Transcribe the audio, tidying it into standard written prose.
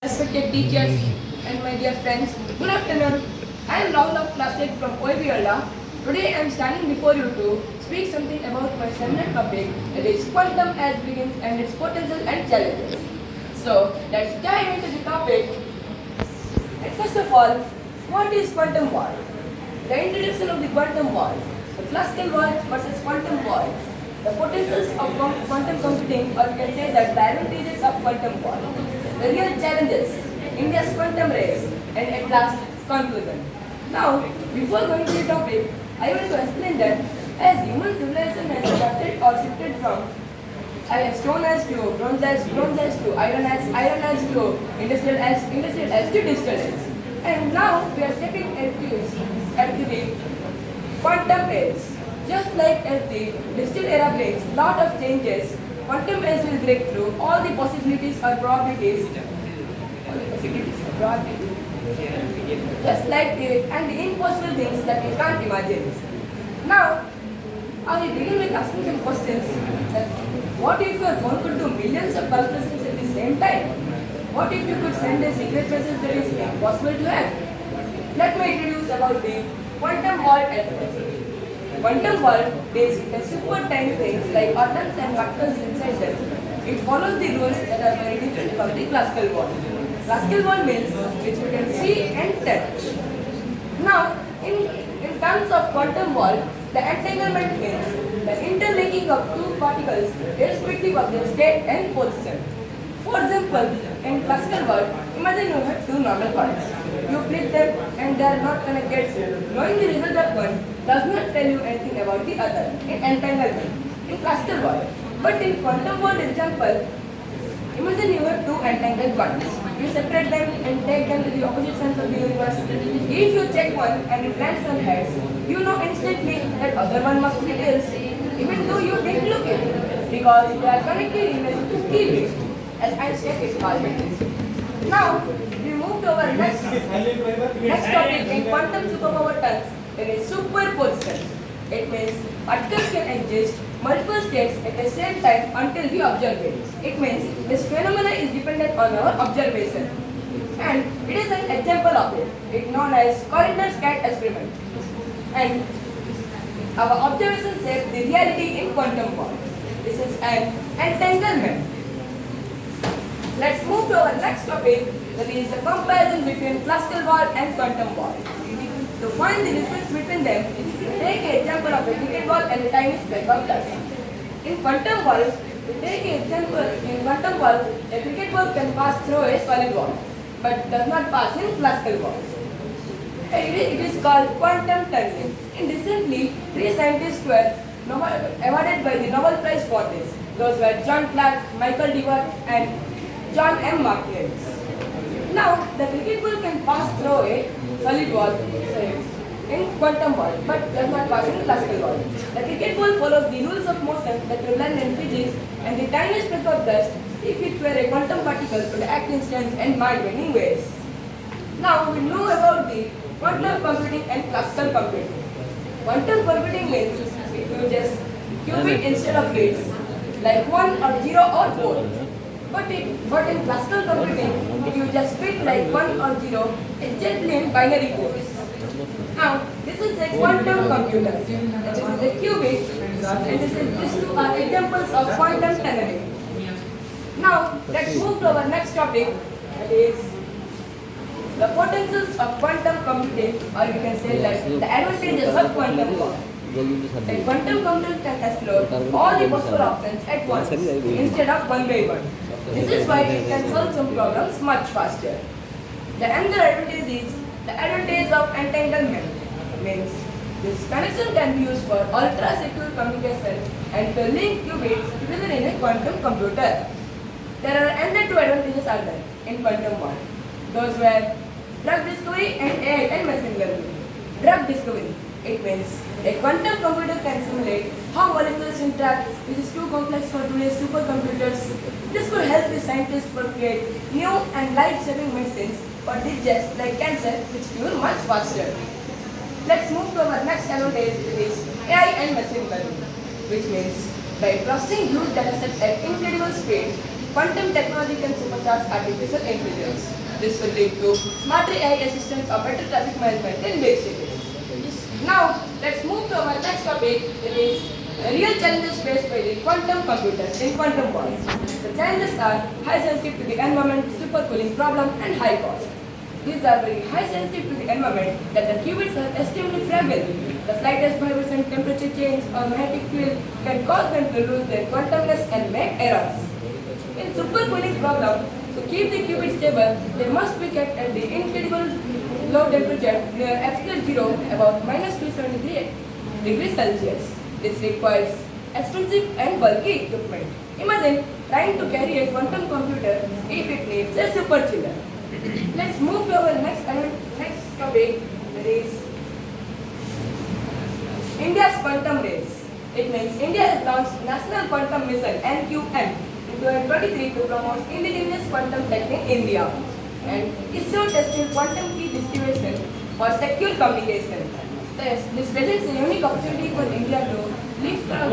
Respected teachers and my dear friends, good afternoon. I am Rahul of Class 8 from Allada. Today I am standing before you to speak something about my seminar topic, that is quantum as begins and its potential and challenges. So let's dive into the topic. And first of all, what is quantum world? The introduction of the quantum world, the classical world versus quantum world, the potentials of quantum computing, or you can say that the advantages of quantum world, the real challenges, India's quantum race, and at last, conclusion. Now, before going to the topic, I want to explain that as human civilization has adapted or shifted from stone age to bronze age to iron age to industrial age to digital age. And now we are stepping at the quantum age. Just like as the digital era brings lot of changes, quantum age will break through all the possibilities or probabilities. Just like the impossible things that we can't imagine. Now, I will begin with asking some questions. That what if your phone could do millions of calculations at the same time? What if you could send a secret message that is impossible to hack? Let me introduce about the quantum world algorithm. Quantum world deals with the super tiny things like atoms and particles inside them. It follows the rules that are very different from the classical world. Classical world means which we can see and touch. Now, in terms of quantum world, the entanglement means the interlinking of two particles irrespective of their state and position. For example, in classical world, imagine you have two normal coins. You flip them and they are not connected. Knowing the result of one does not tell you anything about the other in entanglement in classical world. But in quantum world example, imagine you have two entangled coins. You separate them and take them to the opposite sides of the universe. If you check one and it lands on heads, you know instantly that other one must be tails, even though you didn't look at it, because they are connected in a key bit, as Einstein is called it. Now, we move to our next topic in quantum superpower terms, it is superposition. It means particles can exist multiple states at the same time until we observe it. It means this phenomena is dependent on our observation. And it is an example of it. It is known as Corrinder's cat experiment. And our observation shapes the reality in quantum world. This is an entanglement. Let's move to our next topic, that is the comparison between classical world and quantum world. To find the difference between them, take an example of a cricket ball and a tiny speck of dust. In quantum world, take an example. In quantum world, a cricket ball can pass through a solid wall, but does not pass in classical world. It is called quantum tunneling. And recently, three scientists were awarded by the Nobel Prize for this. Those were John Clark, Michael Dewar, and John M. Martinez. Now, the cricket ball can pass through a solid wall in quantum world, but does not pass in classical world. The cricket ball follows the rules of motion that we learn in physics, and the tiniest speck of dust, if it were a quantum particle, would act in strange and mind-bending ways. Now, we know about the quantum computing and classical computing. Quantum computing means it uses qubit instead of bits, like 1 or 0 or 4. But in classical computing, it uses bit like 1 or 0 exactly in binary codes. Now, this is a quantum computer. This is a qubit, and these two are examples of quantum tunneling. Now, let's move to our next topic, that is the potentials of quantum computing, or you can say like the advantages of quantum world. A quantum computer can explore all the possible options at once instead of one by one. This is why it can solve some problems much faster. The another advantage is the advantage of entanglement. Means this connection can be used for ultra-secure communication and to link qubits together in a quantum computer. There are another two advantages are there in quantum world. Those were drug discovery and AI and machine learning. Drug discovery. It means a quantum computer can simulate how molecules interact, which is too complex for today's supercomputers. This could help the scientists to create new and life-saving medicines for diseases like cancer, which cure much faster. Let's move to our next advantage, which is AI and machine learning, which means by processing huge datasets at incredible speed, quantum technology can supercharged artificial intelligence. This will lead to smarter AI assistance or better traffic management in big cities. Now, let's move to our next topic, that is real challenges faced by the quantum computers in quantum world. The challenges are high sensitivity to the environment, supercooling problem, and high cost. These are very high sensitive to the environment that the qubits are extremely fragile. The slightest vibration, temperature change, or magnetic field can cause them to lose their quantumness and make errors. In supercooling problem, to keep the qubit stable, they must be kept at the incredible low temperature near absolute zero, about minus 273 degrees Celsius. This requires expensive and bulky equipment. Imagine trying to carry a quantum computer if it needs a super chiller. Let's move to our next topic, that is India's quantum race. It means India has launched National Quantum Mission (NQM) in 2023 to promote indigenous quantum tech in India, and ISRO tested quantum key distribution for secure communication. Thus, this presents a unique opportunity for India to leapfrog